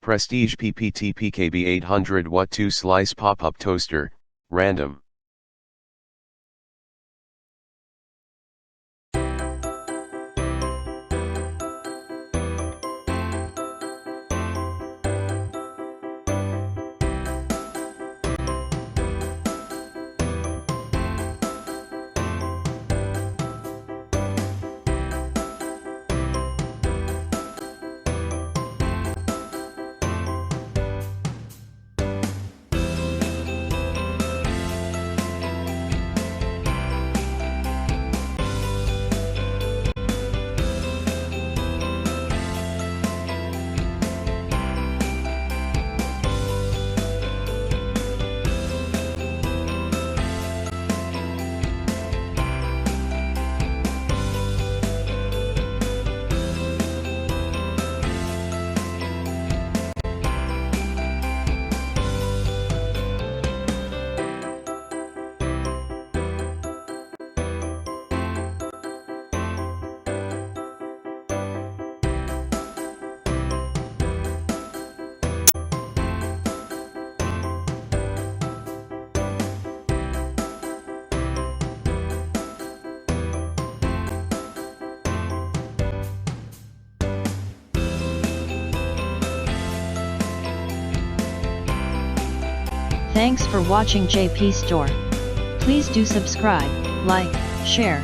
Prestige PPTPKB 800 Watt 2 Slice Pop-Up Toaster, Random. Thanks for watching JP Store. Please do subscribe, like, share,